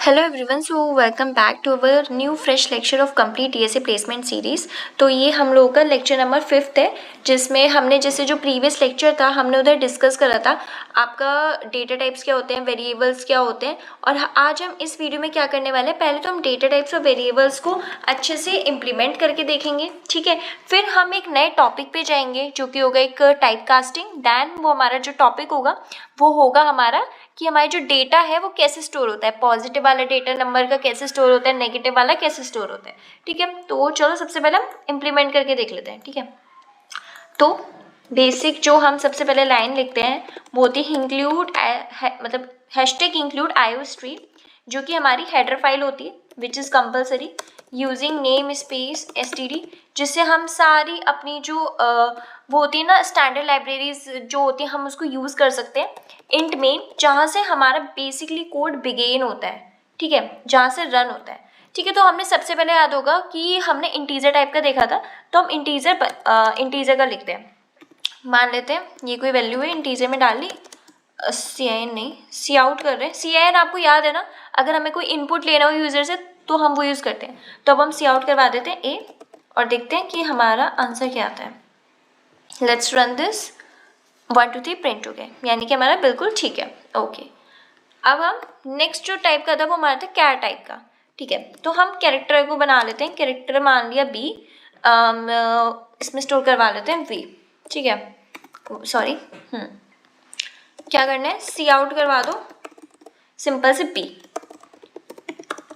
Hello everyone, so welcome back to our new fresh lecture of complete TSA placement series. तो ये हम लोगों का लेक्चर नंबर 5 है, जिसमें हमने जैसे जो प्रीवियस लेक्चर था हमने उधर डिस्कस करा था आपका डेटा टाइप्स क्या होते हैं, वेरिएबल्स क्या होते हैं। और आज हम इस वीडियो में क्या करने वाले हैं, पहले तो हम डेटा टाइप्स और वेरिएबल्स को अच्छे से इम्प्लीमेंट करके देखेंगे, ठीक है। फिर हम एक नए टॉपिक पे जाएंगे जो कि होगा एक टाइप कास्टिंग। दैन वो हमारा जो टॉपिक होगा वो होगा हमारा कि हमारा जो डेटा है वो कैसे स्टोर होता है, पॉजिटिव वाला डेटा नंबर का कैसे स्टोर होता है, नेगेटिव वाला कैसे स्टोर होता है, ठीक है। तो चलो सबसे पहले हम इम्प्लीमेंट करके देख लेते हैं, ठीक है। तो बेसिक जो हम सबसे पहले लाइन लिखते हैं वो होती है इंक्लूड मतलब हैशटैग इंक्लूड आईओस्ट्रीम, जो कि हमारी हेडर फाइल होती है which is compulsory using name space STD, जिससे हम सारी अपनी जो वो होती है ना स्टैंडर्ड लाइब्रेरीज जो होती है हम उसको यूज़ कर सकते हैं। इंट मेन, जहाँ से हमारा बेसिकली कोड बिगेन होता है, ठीक है, जहाँ से रन होता है, ठीक है। तो हमने सबसे पहले याद होगा कि हमने इंटीजर टाइप का देखा था, तो हम इंटीजर का लिखते हैं। मान लेते हैं ये कोई वैल्यू है, इंटीजर में डाल ली, सी आई एन नहीं, सी आउट कर रहे हैं। सी आई एन आपको याद है ना, अगर हमें कोई इनपुट लेना हो यूज़र से तो हम वो यूज़ करते हैं। तो अब हम सी आउट करवा देते हैं ए और देखते हैं कि हमारा आंसर क्या आता है। लेट्स रन दिस, 1 2 3 प्रिंट हो गए, यानी कि हमारा बिल्कुल ठीक है, ओके। अब हम नेक्स्ट जो टाइप का था वो हमारा था कैर टाइप का, ठीक है। तो हम कैरेक्टर को बना लेते हैं, कैरेक्टर मान लिया बी, इसमें स्टोर करवा लेते हैं वी, ठीक है। सॉरी, क्या करना है, सी आउट करवा दो सिंपल से पी।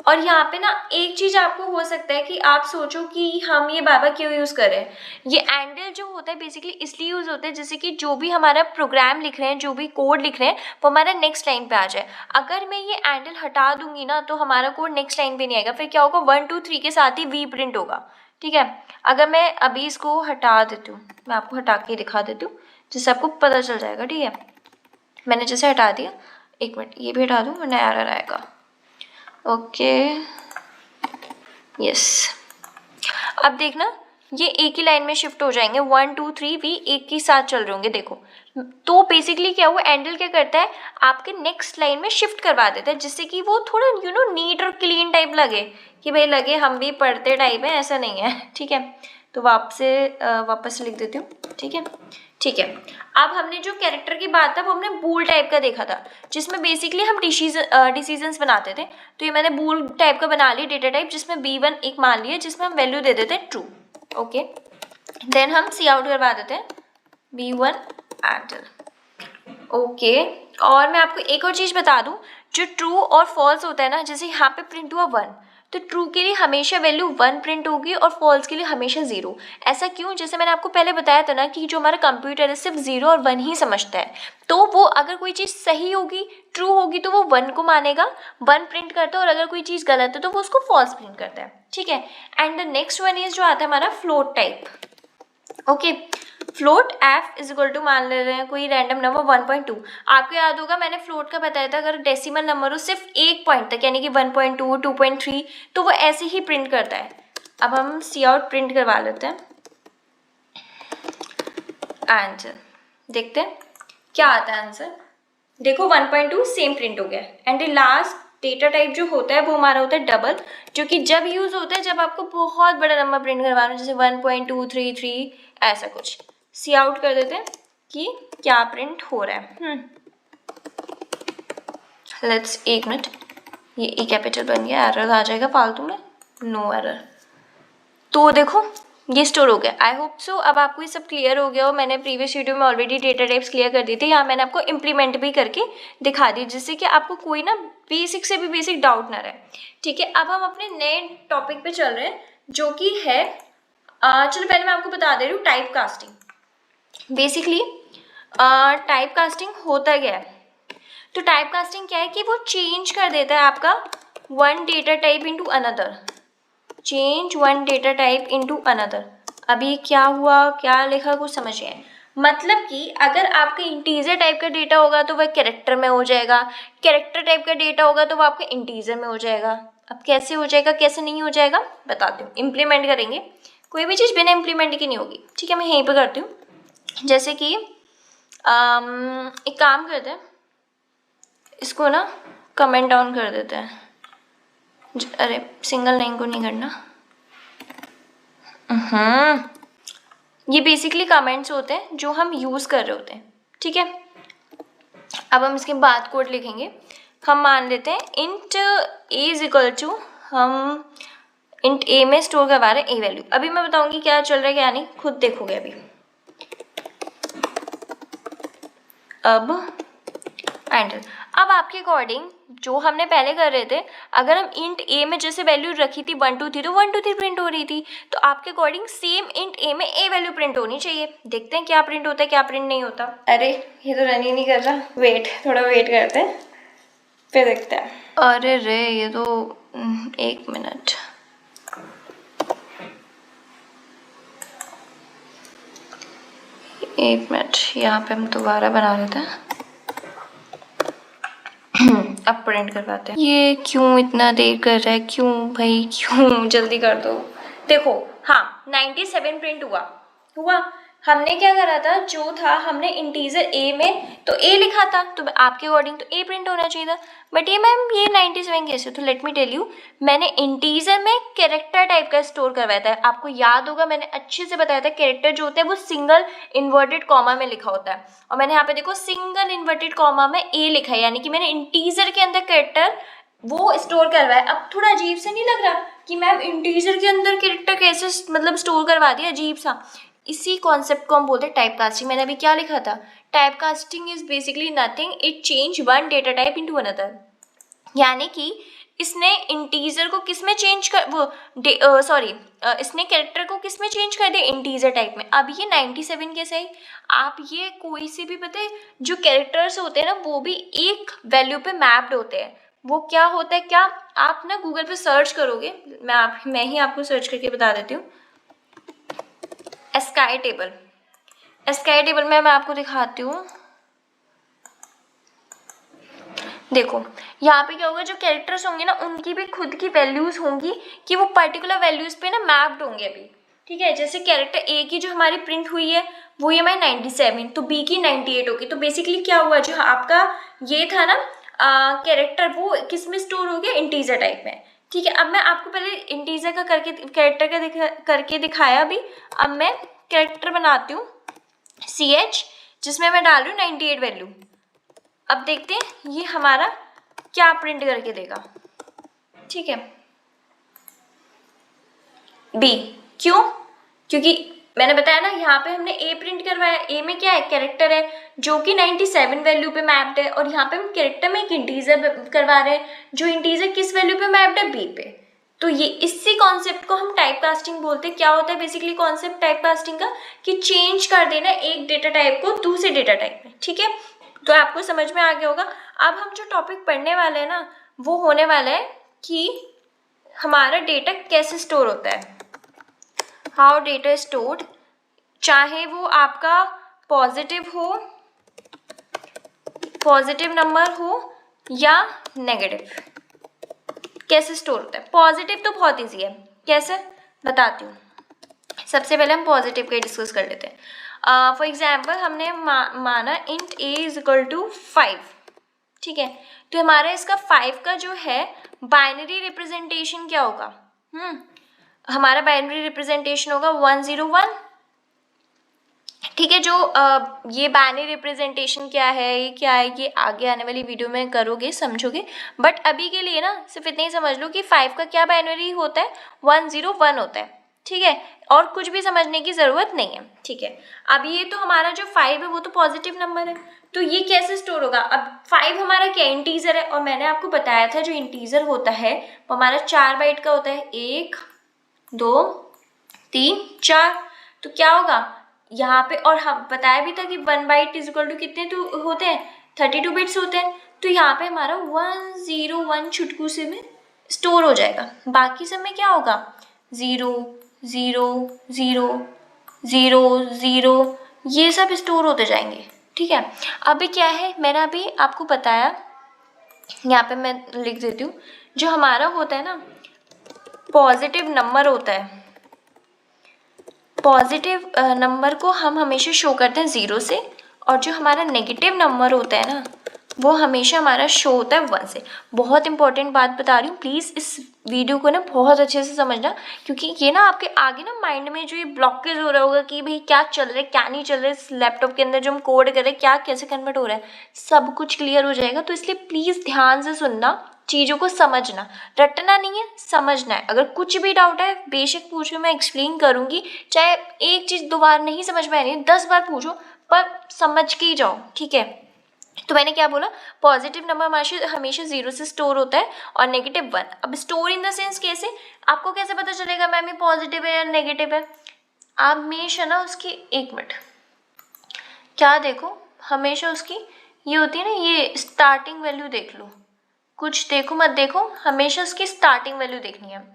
और यहाँ पे ना एक चीज़ आपको हो सकता है कि आप सोचो कि हम ये बाबा क्यों यूज़ कर रहे हैं। ये एंडल जो होता है बेसिकली इसलिए यूज़ होता है जैसे कि जो भी हमारा प्रोग्राम लिख रहे हैं, जो भी कोड लिख रहे हैं वो हमारा नेक्स्ट लाइन पे आ जाए। अगर मैं ये एंडल हटा दूंगी ना तो हमारा कोड नेक्स्ट लाइन पे नहीं आएगा, फिर क्या होगा, 1 2 3 के साथ ही वी प्रिंट होगा, ठीक है। अगर मैं अभी इसको हटा देती हूँ, मैं आपको हटा के दिखा देती हूँ जिससे आपको पता चल जाएगा, ठीक है। मैंने जैसे हटा दिया, एक मिनट ये भी हटा दूँ वरना एरर आएगा, ओके यस। अब देखना ये एक ही लाइन में शिफ्ट हो जाएंगे, 1 2 3 भी एक ही साथ चल रहे होंगे, देखो। तो बेसिकली क्या हुआ, एंडल क्या करता है, आपके नेक्स्ट लाइन में शिफ्ट करवा देता है जिससे कि वो थोड़ा नीट और क्लीन टाइप लगे, कि भाई लगे हम भी पढ़ते टाइप है, ऐसा नहीं है, ठीक है। तो वापस लिख देती हूँ, ठीक है, ठीक है। अब हमने जो कैरेक्टर की बात था वो हमने बूल टाइप का देखा था, जिसमें बेसिकली हम डिसीजंस बनाते थे। तो ये मैंने बूल टाइप का बना लिया डेटा टाइप, जिसमें b1 एक मान लिया, जिसमें हम वैल्यू दे देते हैं ट्रू, ओके। देन हम सी आउट करवा देते हैं b1 एंडल, ओके। और मैं आपको एक और चीज़ बता दूं, जो ट्रू और फॉल्स होता है ना, जैसे यहाँ पे प्रिंट हुआ 1, तो ट्रू के लिए हमेशा वैल्यू 1 प्रिंट होगी और फॉल्स के लिए हमेशा 0। ऐसा क्यों, जैसे मैंने आपको पहले बताया था ना कि जो हमारा कंप्यूटर है सिर्फ 0 और 1 ही समझता है। तो वो अगर कोई चीज़ सही होगी, ट्रू होगी, तो वो 1 को मानेगा, 1 प्रिंट करता है, और अगर कोई चीज़ गलत है तो वो उसको फॉल्स प्रिंट करता है, ठीक है। And the next one is जो आता है हमारा float type, okay. Float F is equal to मान ले रहे हैं कोई रैंडम नंबर 1.2। आपको याद होगा मैंने फ्लोट का बताया था, अगर डेसिमल नंबर हो सिर्फ एक पॉइंट तक, यानी कि 1.2 2.3, तो वो ऐसे ही प्रिंट करता है। अब हम सी आउट प्रिंट करवा लेते हैं आंसर, देखते हैं क्या आता है आंसर। देखो 1.2 सेम प्रिंट हो गया। एंड लास्ट डेटा टाइप जो होता है वो हमारा होता है डबल, जो कि जब यूज होता है जब आपको बहुत बड़ा नंबर प्रिंट करवाना है, जैसे 1.233 ऐसा कुछ। सी आउट कर देते हैं कि क्या प्रिंट हो रहा है। लेट्स, एक मिनट, ये ई कैपिटल बन गया, एरर आ जाएगा फालतू में, नो एरर। तो देखो ये स्टोर हो गया। आई होप सो अब आपको ये सब क्लियर हो गया हो। मैंने प्रीवियस वीडियो में ऑलरेडी डेटा टाइप्स क्लियर कर दी थी, यहाँ मैंने आपको इम्प्लीमेंट भी करके दिखा दी, जिससे कि आपको कोई ना बेसिक से भी बेसिक डाउट ना रहे, ठीक है। अब हम अपने नए टॉपिक पे चल रहे हैं जो कि है चलो पहले मैं आपको बता दे रही हूँ type casting. Basically type casting होता क्या है, तो टाइप कास्टिंग क्या है कि वो चेंज कर देता है आपका one data type into another, change one data type into another. अभी क्या हुआ, क्या लिखा, कुछ समझ गए। मतलब कि अगर आपका इंटीजर टाइप का डेटा होगा तो वह कैरेक्टर में हो जाएगा, कैरेक्टर टाइप का डेटा होगा तो वह आपका इंटीजर में हो जाएगा। अब कैसे हो जाएगा कैसे नहीं हो जाएगा बताती हूँ। इम्प्लीमेंट करेंगे, कोई भी चीज़ बिना इम्प्लीमेंट की नहीं होगी, ठीक है। मैं यहीं पर करती हूँ। जैसे कि एक काम करते हैं, इसको ना कमेंट डाउन कर देते हैं, अरे सिंगल लाइन को नहीं करना। ये बेसिकली कमेंट्स होते हैं जो हम यूज़ कर रहे होते हैं, ठीक है। अब हम इसके बाद कोड लिखेंगे। हम मान लेते हैं int A is equal to, हम इंट ए में स्टोर करवा रहे हैं ए वैल्यू। अभी मैं बताऊंगी क्या चल रहा है क्या नहीं, खुद देखोगे अभी। अब एंटर। अब आपके अकॉर्डिंग जो हमने पहले कर रहे थे, अगर हम इंट ए में जैसे वैल्यू रखी थी 1 2 3 तो 1 2 3 प्रिंट हो रही थी, तो आपके अकॉर्डिंग सेम इंट ए में ए वैल्यू प्रिंट होनी चाहिए। देखते हैं क्या प्रिंट होता है क्या प्रिंट नहीं होता। अरे ये तो रन ही नहीं कर रहा, वेट, थोड़ा वेट करते हैं फिर देखते हैं। अरे रे ये तो 1 मिनट, यहाँ पे हम दोबारा बना लेते हैं। अब प्रिंट करवाते हैं। ये क्यों इतना देर कर रहा है, क्यों भाई क्यों, जल्दी कर दो। देखो हाँ 97 प्रिंट हुआ। हमने क्या करा था, जो था हमने इंटीजर ए में तो ए लिखा था, तो आपके अकॉर्डिंग तो ए प्रिंट होना चाहिए था। बट ये मैम ये 97 कैसे, तो लेट मी टेल यू, मैंने इंटीजर में कैरेक्टर टाइप का स्टोर करवाया था। आपको याद होगा मैंने अच्छे से बताया था कैरेक्टर जो होता है वो सिंगल इन्वर्टेड कॉमा में लिखा होता है, और मैंने यहाँ पे देखो सिंगल इन्वर्टेड कॉमा में ए लिखा है, यानी कि मैंने इंटीजर के अंदर कैरेक्टर वो स्टोर करवाया। अब थोड़ा अजीब से नहीं लग रहा कि मैम इंटीजर के अंदर कैरेक्टर कैसे मतलब स्टोर करवा दिया, अजीब सा। इसी कॉन्सेप्ट को हम बोलते हैं टाइप कास्टिंग। मैंने अभी क्या लिखा था, type casting is basically nothing, it change one data type into another. यानी कि इसने इंटीजर को किस में चेंज कर इसने कैरेक्टर को किस में चेंज कर दिया, इंटीजर टाइप में। अब ये 97 कैसे है, आप ये कोई से भी पता है जो कैरेक्टर्स होते हैं ना वो भी एक वैल्यू पे मैप्ड होते हैं। वो क्या होता है, क्या आप ना गूगल पे सर्च करोगे, मैं ही आपको सर्च करके बता देती हूँ। स्काई टेबल में मैं आपको दिखाती हूँ। देखो यहाँ पे क्या होगा, जो कैरेक्टर्स होंगे ना उनकी भी खुद की वैल्यूज होंगी कि वो पर्टिकुलर वैल्यूज पे ना मैप्ड होंगे अभी, ठीक है। जैसे कैरेक्टर ए की जो हमारी प्रिंट हुई है वो ये हमारी 97, तो बी की 98 होगी। तो बेसिकली क्या हुआ, जो आपका ये था ना कैरेक्टर वो किस में स्टोर हो गया, इंटीजर टाइप में, ठीक है। अब मैं आपको पहले इंटीजर का कैरेक्टर का करके दिखाया अभी। अब मैं कैरेक्टर बनाती हूँ CH, जिसमें मैं डाल रही हूँ 98 वैल्यू। अब देखते हैं ये हमारा क्या प्रिंट करके देगा, ठीक है। B क्यों, क्योंकि मैंने बताया ना यहाँ पे हमने A प्रिंट करवाया। A में क्या है, कैरेक्टर है जो कि 97 वैल्यू पे मैप्ड है, और यहाँ पे हम कैरेक्टर में एक इंटीजर करवा रहे हैं जो इंटीजर किस वैल्यू पे मैप्ड है, B पे। तो ये इसी कॉन्सेप्ट को हम टाइप कास्टिंग बोलते हैं। क्या होता है बेसिकली कॉन्सेप्ट टाइप कास्टिंग का, कि चेंज कर देना एक डेटा टाइप को दूसरे डेटा टाइप में, ठीक है। तो आपको समझ में आ गया होगा। अब हम जो टॉपिक पढ़ने वाले हैं ना वो होने वाला है कि हमारा डेटा कैसे स्टोर होता है, हाउ डेटा स्टोर्ड, चाहे वो आपका पॉजिटिव नंबर हो या नेगेटिव, कैसे स्टोर होता है। पॉजिटिव तो बहुत ईजी है, कैसे बताती हूँ। सबसे पहले हम पॉजिटिव का डिस्कस कर लेते हैं। फॉर एग्जाम्पल हमने माना int A is equal to 5, ठीक है। तो हमारा इसका 5 का जो है बाइनरी रिप्रेजेंटेशन क्या होगा, हमारा बाइनरी रिप्रेजेंटेशन होगा 101, ठीक है। जो ये बाइनरी रिप्रेजेंटेशन क्या है ये आगे आने वाली वीडियो में करोगे समझोगे, बट अभी के लिए ना सिर्फ इतना ही समझ लो कि 5 का क्या बाइनरी होता है, 101 होता है, ठीक है। और कुछ भी समझने की ज़रूरत नहीं है, ठीक है। अब ये तो हमारा जो 5 है वो तो पॉजिटिव नंबर है, तो ये कैसे स्टोर होगा। अब 5 हमारा क्या इंटीजर है, और मैंने आपको बताया था जो इंटीजर होता है वो हमारा 4 बाइट का होता है, 1 2 3 4। तो क्या होगा यहाँ पे, और हम बताया भी था कि 1 बाइट इज इक्वल टू कितने तो होते हैं, 32 बिट्स होते हैं। तो यहाँ पे हमारा 101 छुटकू से में स्टोर हो जाएगा। बाकी सब में क्या होगा, 0 0 0 0 0, ये सब स्टोर होते जाएंगे, ठीक है। अभी क्या है, मैंने अभी आपको बताया, यहाँ पे मैं लिख देती हूँ, जो हमारा होता है ना पॉजिटिव नंबर होता है, पॉजिटिव नंबर को हम हमेशा शो करते हैं 0 से, और जो हमारा नेगेटिव नंबर होता है ना वो हमेशा हमारा शो होता है 1 से। बहुत इंपॉर्टेंट बात बता रही हूँ, प्लीज़ इस वीडियो को ना बहुत अच्छे से समझना, क्योंकि ये ना आपके आगे ना माइंड में जो ये ब्लॉकेज हो रहा होगा कि भाई क्या चल रहा है क्या नहीं चल रहा है इस लैपटॉप के अंदर जो हम कोड कर रहे हैं, क्या कैसे कन्वर्ट हो रहा है, सब कुछ क्लियर हो जाएगा। तो इसलिए प्लीज़ ध्यान से सुनना, चीज़ों को समझना, रटना नहीं है, समझना है। अगर कुछ भी डाउट है बेशक पूछो, मैं एक्सप्लेन करूँगी। चाहे एक चीज़ 2 बार नहीं समझ में आ रही है 10 बार पूछो, पर समझ के ही जाओ, ठीक है। तो मैंने क्या बोला, पॉजिटिव नंबर हमेशा 0 से स्टोर होता है और नेगेटिव 1। अब स्टोर इन द सेंस कैसे, आपको कैसे पता चलेगा मैम ये पॉजिटिव है या नेगेटिव है? आप हमेशा ना उसकी, एक मिनट, क्या देखो, हमेशा उसकी ये होती है ना, ये स्टार्टिंग वैल्यू देख लो, कुछ देखो मत देखो, हमेशा उसकी स्टार्टिंग वैल्यू देखनी है।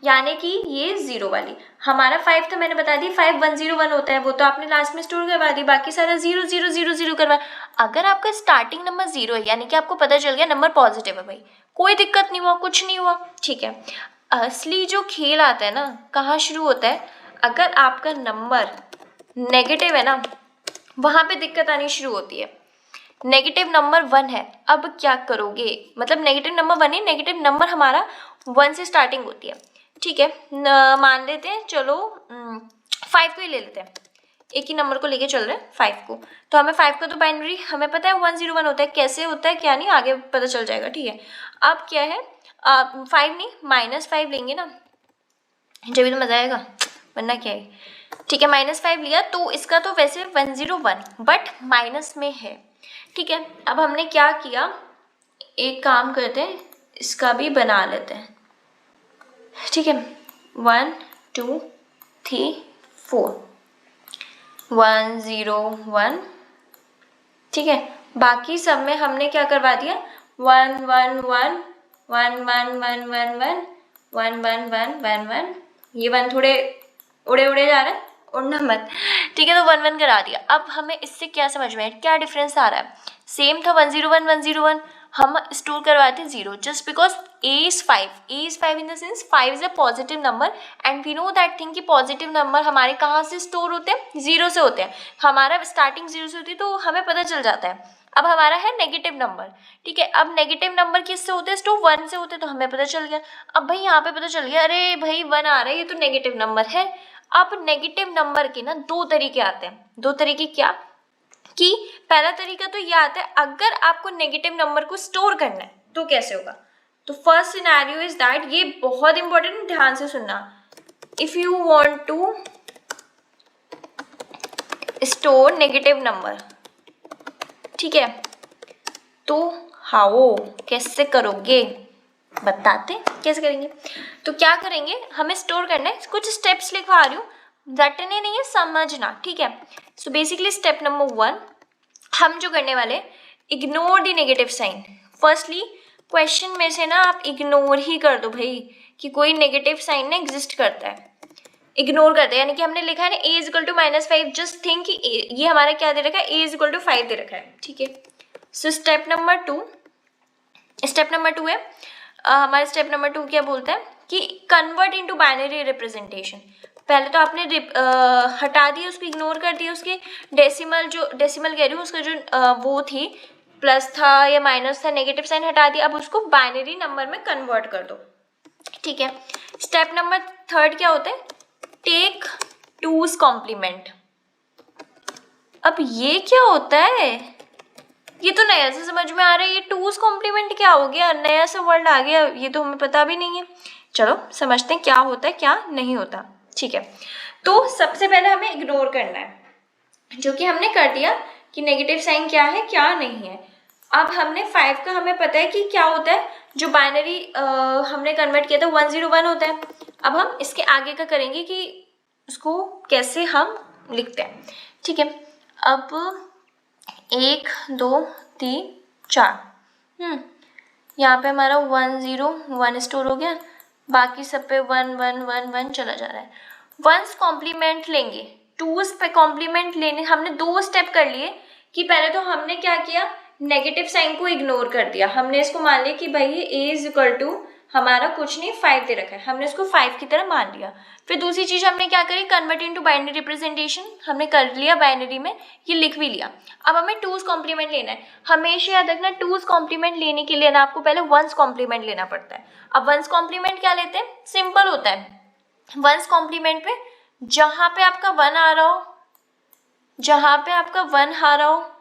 यानी कि ये 0 वाली, हमारा 5 था, मैंने बता दी 5101 होता है, वो तो आपने लास्ट में स्टोर करवा दी, बाकी सारा 0000 करवा। अगर आपका स्टार्टिंग नंबर 0 है यानी कि आपको पता चल गया नंबर पॉजिटिव है भाई, कोई दिक्कत नहीं हुआ, कुछ नहीं हुआ, ठीक है। असली जो खेल आता है ना कहाँ शुरू होता है, अगर आपका नंबर नेगेटिव है ना वहाँ पे दिक्कत आनी शुरू होती है। नेगेटिव नंबर 1 है, अब क्या करोगे, मतलब नेगेटिव नंबर 1 है, नेगेटिव नंबर हमारा 1 से स्टार्टिंग होती है, ठीक है। मान लेते हैं, चलो 5 को ही ले लेते हैं, एक ही नंबर को लेके चल रहे हैं 5 को। तो हमें 5 का तो बाइनरी हमें पता है 101 होता है, कैसे होता है क्या नहीं आगे पता चल जाएगा, ठीक है। अब क्या है, 5 नहीं -5 लेंगे ना, जब भी तो मज़ा आएगा, वरना क्या है, ठीक है। -5 लिया तो इसका तो वैसे 101 बट माइनस में है, ठीक है। अब हमने क्या किया, एक काम करते हैं, इसका भी बना लेते हैं, ठीक है। 1 2 3 4 101, ठीक है। बाकी सब में हमने क्या करवा दिया, 1 1 1 1 1 1 1 1 1 1 1 1 1, ये 1 थोड़े उड़े उड़े जा रहे हैं, उड़ना मत, ठीक है। तो 1 1 करा दिया। अब हमें इससे क्या समझ में है, क्या डिफरेंस आ रहा है, सेम था 101 101, हम स्टोर करवाते 0 just because a is 5 in the sense 5 is a positive number and we know that thing कि पॉजिटिव नंबर हमारे कहाँ से स्टोर होते हैं, 0 से होते हैं, हमारा स्टार्टिंग 0 से होती है, तो हमें पता चल जाता है। अब हमारा है नेगेटिव नंबर, ठीक है। अब नेगेटिव नंबर किससे होते हैं, स्टोर 1 से होते हैं, तो हमें पता चल गया। अब भाई यहाँ पे पता चल गया, अरे भाई 1 आ रहा है, ये तो नेगेटिव नंबर है। अब नेगेटिव नंबर के ना 2 तरीके आते हैं, 2 तरीके क्या, कि पहला तरीका तो ये आता है, अगर आपको नेगेटिव नंबर को स्टोर करना है तो कैसे होगा। तो फर्स्ट सिनेरियो इज दैट, ये बहुत इंपॉर्टेंट, ध्यान से सुनना, if you want to store negative number, ठीक है, तो हाउ कैसे करोगे, बताते कैसे करेंगे। तो क्या करेंगे, हमें स्टोर करना है, कुछ स्टेप्स लिखवा रही हूँ, रटने नहीं है, समझना, ठीक है। सो बेसिकली स्टेप नंबर 1 हम जो करने वाले, ignore the negative sign. Firstly question में से ना आप इग्नोर ही कर दो भाई कि कोई नेगेटिव साइन ना एग्जिस्ट करता है, इग्नोर करते हैं। यानी कि हमने लिखा है ना a equal to -5, just think कि ये हमारा क्या दे रखा है, a इक्वल टू 5 दे रखा है, ठीक है। सो स्टेप नंबर 2 है, हमारा स्टेप नंबर 2 क्या बोलता है कि कन्वर्ट इनटू बाइनरी रिप्रेजेंटेशन। पहले तो आपने हटा दिया, उसको इग्नोर कर दिया, उसके डेसिमल कह रही हूँ, उसका जो वो थी प्लस था या माइनस था, नेगेटिव साइन हटा दिया, अब उसको बाइनरी नंबर में कन्वर्ट कर दो, ठीक है। स्टेप नंबर 3 क्या होता है, टेक 2's कॉम्प्लीमेंट। अब ये क्या होता है, ये तो नया से समझ में आ रहा है, ये 2's कॉम्प्लीमेंट क्या हो गया, नया सा वर्ड आ गया, ये तो हमें पता भी नहीं है। चलो समझते हैं क्या होता है क्या नहीं होता, ठीक है। तो सबसे पहले हमें इग्नोर करना है, जो कि हमने कर दिया कि नेगेटिव साइन क्या है क्या नहीं है। अब हमने 5 का हमें पता है कि क्या होता है, जो बाइनरी हमने कन्वर्ट किया था 101 होता है। अब हम इसके आगे का करेंगे कि उसको कैसे हम लिखते हैं, ठीक है। अब 1 2 3 4 यहाँ पे हमारा 101 स्टोर हो गया, बाकी सब पे 1 1 1 1 चला जा रहा है। 1's कॉम्प्लीमेंट लेंगे, 2's पे कॉम्प्लीमेंट लेने हमने 2 स्टेप कर लिए कि पहले तो हमने क्या किया, नेगेटिव साइन को इग्नोर कर दिया, हमने इसको मान लिया कि भाई ये a इज इक्वल टू हमारा कुछ नहीं 5 दे रखा है, हमने इसको 5 की तरह मान लिया। फिर दूसरी चीज हमने क्या करी, कन्वर्ट इनटू बाइनरी रिप्रेजेंटेशन, हमने कर लिया बाइनरी में, ये लिख भी लिया। अब हमें 2's कॉम्प्लीमेंट लेना है। हमेशा याद रखना 2's कॉम्प्लीमेंट लेने के लिए ना आपको पहले 1's कॉम्प्लीमेंट लेना पड़ता है। अब 1's कॉम्प्लीमेंट क्या लेते हैं, सिंपल होता है। 1's कॉम्प्लीमेंट पे जहाँ पे आपका 1 आ रहा हो, जहाँ पे आपका 1 आ रहा हो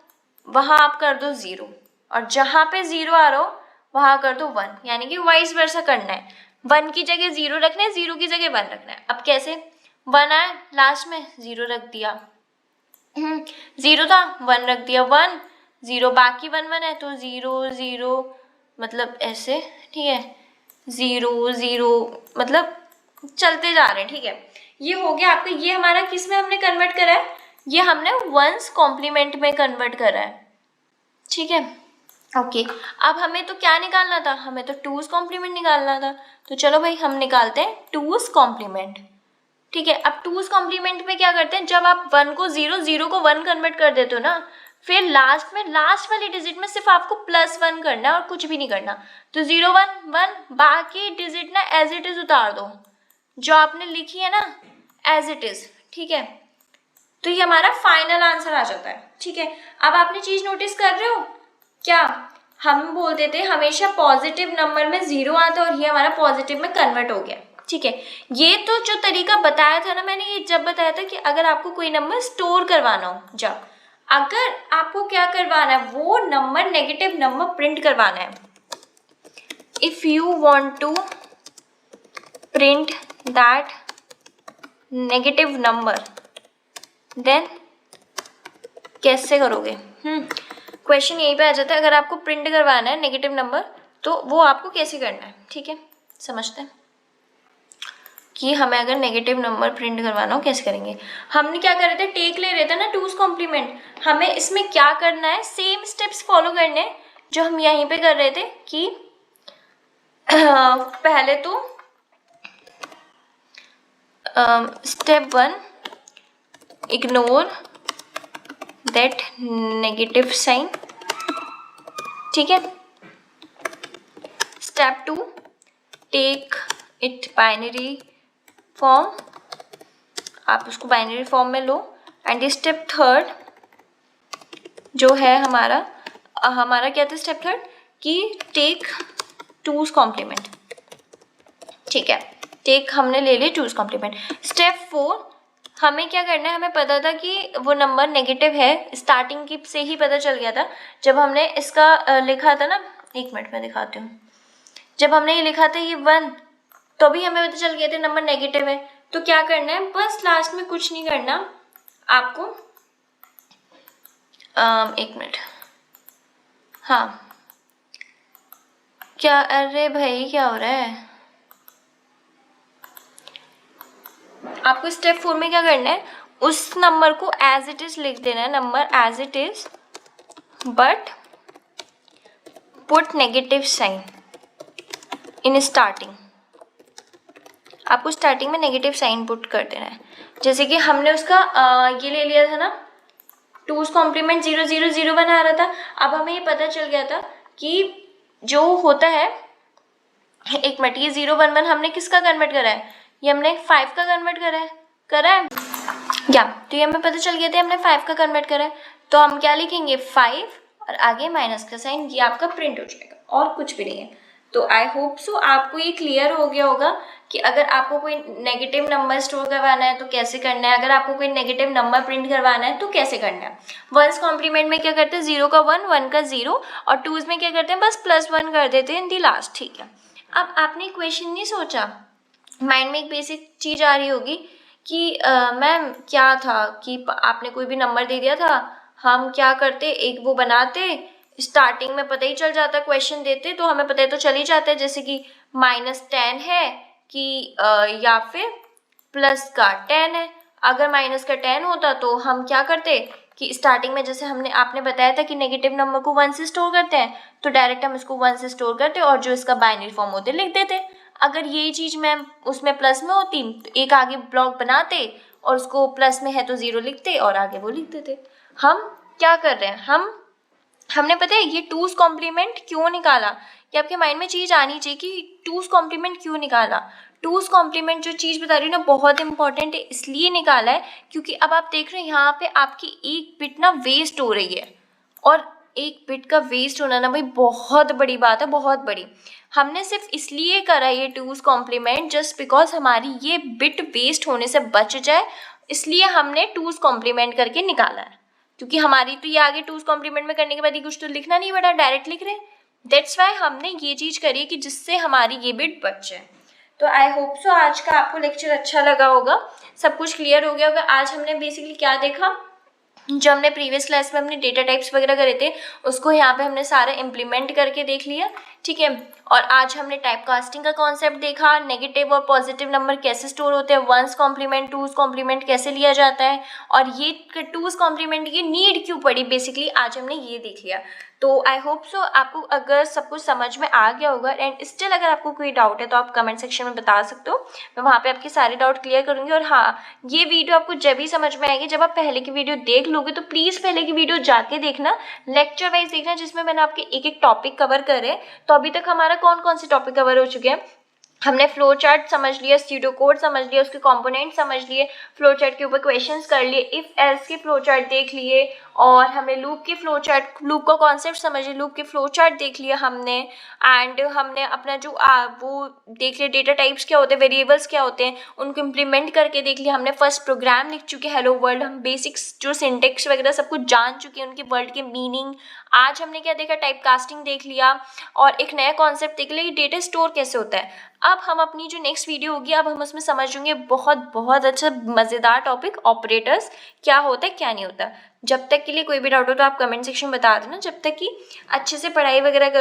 वहाँ आप कर दो 0, और जहाँ पे 0 आ रहा हो वहाँ कर दो 1, यानी कि वाइस वर्सा करना है। 1 की जगह 0 रखना है, 0 की जगह 1 रखना है। अब कैसे, 1 आए लास्ट में 0 रख दिया, 0 था 1 रख दिया, 1 0, बाकी 1 1 है तो 0 0, मतलब ऐसे, ठीक है, 0 0, मतलब चलते जा रहे हैं, ठीक है। ये हो गया आपका, ये हमारा किस में हमने कन्वर्ट करा है, ये हमने 1's कॉम्प्लीमेंट में कन्वर्ट करा है, ठीक है। ओके, अब हमें तो क्या निकालना था, हमें तो 2's कॉम्प्लीमेंट निकालना था। तो चलो भाई हम निकालते हैं 2's कॉम्प्लीमेंट, ठीक है। अब 2's कॉम्प्लीमेंट में क्या करते हैं, जब आप 1 को 0, 0 को 1 कन्वर्ट कर देते हो ना, फिर लास्ट में, लास्ट वाली डिजिट में सिर्फ आपको +1 करना है और कुछ भी नहीं करना। तो 0 1 1, बाकी डिजिट ना एज इट इज उतार दो, जो आपने लिखी है ना एज इट इज, ठीक है। तो ये हमारा फाइनल आंसर आ जाता है, ठीक है। अब आपने चीज नोटिस कर रहे हो क्या, हम बोल देते हैं हमेशा पॉजिटिव नंबर में 0 आता है और ये हमारा पॉजिटिव में कन्वर्ट हो गया, ठीक है। ये तो जो तरीका बताया था ना मैंने, ये जब बताया था कि अगर आपको कोई नंबर स्टोर करवाना हो, जब अगर आपको क्या करवाना है, वो नंबर नेगेटिव नंबर प्रिंट करवाना है। If you want to print that negative number, then कैसे करोगे, क्वेश्चन यहीं पे आ जाता है। अगर आपको प्रिंट करवाना है नेगेटिव नंबर तो वो आपको कैसे करना है, ठीक है। समझते हैं कि हमें अगर नेगेटिव नंबर प्रिंट करवाना हो कैसे करेंगे। हमने क्या कर रहे थे, टेक ले रहे थे ना 2's कॉम्प्लीमेंट, हमें इसमें क्या करना है, सेम स्टेप्स फॉलो करने हैं जो हम यहीं पे कर रहे थे कि पहले तो step 1, ignore that negative sign, ठीक है। Step 2, take it binary form, आप उसको बाइनरी फॉर्म में लो। एंड स्टेप 3 जो है हमारा क्या था, स्टेप 3 कि टेक 2's कॉम्प्लीमेंट, ठीक है। टेक हमने ले ली 2's कॉम्प्लीमेंट। स्टेप 4 हमें क्या करना है, हमें पता था कि वो नंबर नेगेटिव है, स्टार्टिंग की से ही पता चल गया था जब हमने इसका लिखा था ना, 1 मिनट में दिखाती हूँ। जब हमने ये लिखा था ये 1, तो भी हमें पता चल गया था नंबर नेगेटिव है। तो क्या करना है, बस लास्ट में कुछ नहीं करना आपको, 1 मिनट, हाँ क्या, अरे भाई क्या हो रहा है, आपको स्टेप 4 में क्या करना है, उस नंबर को एज इट इज लिख देना है, number as it is, but put negative sign in starting. आपको स्टार्टिंग में नेगेटिव साइन पुट कर देना है। जैसे कि हमने उसका ये ले लिया था ना, 2's कॉम्प्लीमेंट 0 0 0 1 आ रहा था। अब हमें ये पता चल गया था कि जो होता है, 1 मिनट, ये 0 1 1 हमने किसका कन्वर्ट करा है, ये हमने 5 का कन्वर्ट करा है या, तो ये हमें पता चल गया था हमने 5 का कन्वर्ट करा है। तो हम क्या लिखेंगे, 5 और आगे माइनस का साइन, ये आपका प्रिंट हो जाएगा और कुछ भी नहीं है। तो आई होप सो आपको ये क्लियर हो गया होगा कि अगर आपको कोई नेगेटिव नंबर स्टोर करवाना है तो कैसे करना है, अगर आपको कोई नेगेटिव नंबर प्रिंट करवाना है तो कैसे करना है। 1's कॉम्प्लीमेंट में क्या करते हैं, 0 का 1, 1 का 0, और 2's में क्या करते हैं, बस +1 कर देते हैं इन दी लास्ट, ठीक है। अब आपने क्वेश्चन नहीं सोचा, माइंड में एक बेसिक चीज़ आ रही होगी कि मैम क्या था कि आपने कोई भी नंबर दे दिया था, हम क्या करते, एक वो बनाते, स्टार्टिंग में पता ही चल जाता, क्वेश्चन देते तो हमें पता ही तो चल ही जाता है, जैसे कि -10 है कि या फिर प्लस का 10 है। अगर माइनस का 10 होता तो हम क्या करते कि स्टार्टिंग में, जैसे आपने बताया था कि नेगेटिव नंबर को 1 से स्टोर करते हैं, तो डायरेक्ट हम इसको 1 से स्टोर करते और जो इसका बाइनरी फॉर्म होते लिख देते। अगर यही चीज़ मैम उसमें प्लस में होती तो एक आगे ब्लॉक बनाते और उसको प्लस में है तो 0 लिखते और आगे वो लिख देते। हम क्या कर रहे हैं, हम हमने पता है ये टूज कॉम्प्लीमेंट क्यों निकाला, ये आपके माइंड में चीज़ आनी चाहिए कि टूज कॉम्प्लीमेंट क्यों निकाला। टूज कॉम्प्लीमेंट जो चीज़ बता रही हूँ ना बहुत इंपॉर्टेंट है, इसलिए निकाला है क्योंकि अब आप देख रहे हैं यहाँ पे आपकी एक बिट ना वेस्ट हो रही है, और एक बिट का वेस्ट होना ना भाई बहुत बड़ी बात है, बहुत बड़ी। हमने सिर्फ इसलिए करा ये टूज कॉम्प्लीमेंट जस्ट बिकॉज हमारी ये बिट वेस्ट होने से बच जाए, इसलिए हमने टूज कॉम्प्लीमेंट करके निकाला है। क्योंकि हमारी तो ये आगे टूज कॉम्प्लीमेंट में करने के बाद ये कुछ तो लिखना नहीं पड़ा, डायरेक्ट लिख रहे हैं। दैट्स वाई हमने ये चीज़ करी है कि जिससे हमारी ये बिट बच जाए। तो आई होप सो आज का आपको लेक्चर अच्छा लगा होगा, सब कुछ क्लियर हो गया होगा। आज हमने बेसिकली क्या देखा, जो हमने प्रीवियस क्लास में हमने डेटा टाइप्स वगैरह करे थे उसको यहाँ पे हमने सारा इम्प्लीमेंट करके देख लिया, ठीक है। और आज हमने टाइप कास्टिंग का कॉन्सेप्ट देखा, नेगेटिव और पॉजिटिव नंबर कैसे स्टोर होते हैं, वंस कॉम्प्लीमेंट टूज कॉम्प्लीमेंट कैसे लिया जाता है, और ये टूज कॉम्प्लीमेंट की नीड क्यों पड़ी, बेसिकली आज हमने ये देख लिया। तो आई होप सो आपको अगर सब कुछ समझ में आ गया होगा, एंड स्टिल अगर आपको कोई डाउट है तो आप कमेंट सेक्शन में बता सकते हो, मैं वहाँ पे आपके सारे डाउट क्लियर करूँगी। और हाँ, ये वीडियो आपको जब भी समझ में आएगी जब आप पहले की वीडियो देख लोगे, तो प्लीज़ पहले की वीडियो जाके देखना, लेक्चर वाइज देखना, जिसमें मैंने आपके एक एक टॉपिक कवर करे। तो अभी तक हमारा कौन कौन से टॉपिक कवर हो चुके हैं, हमने फ्लो चार्ट समझ लिया, स्यूडो कोड समझ लिया, उसके कंपोनेंट समझ लिए, फ्लो चार्ट के ऊपर क्वेश्चंस कर लिए, इफ एल्स के फ्लो चार्ट देख लिए, और हमने लूप के फ्लो चार्ट, लूप का कॉन्सेप्ट समझ लिया, लूप के फ्लो चार्ट देख लिया हमने, एंड हमने अपना जो वो देख लिया डेटा टाइप्स क्या होते हैं, वेरिएबल्स क्या होते हैं, उनको इम्प्लीमेंट करके देख लिया हमने। फर्स्ट प्रोग्राम लिख चुके हेलो वर्ल्ड, हम बेसिक्स जो सिंटेक्स वगैरह सब कुछ जान चुके हैं, उनके वर्ड के मीनिंग। आज हमने क्या देखा, टाइप कास्टिंग देख लिया, और एक नया कॉन्सेप्ट देख लिया कि डेटा स्टोर कैसे होता है। अब हम अपनी जो नेक्स्ट वीडियो होगी, अब हम उसमें समझेंगे बहुत बहुत अच्छा मज़ेदार टॉपिक, ऑपरेटर्स क्या होता है क्या नहीं होता। जब तक के लिए कोई भी डाउट हो तो आप कमेंट सेक्शन में बता देना, जब तक कि अच्छे से पढ़ाई वगैरह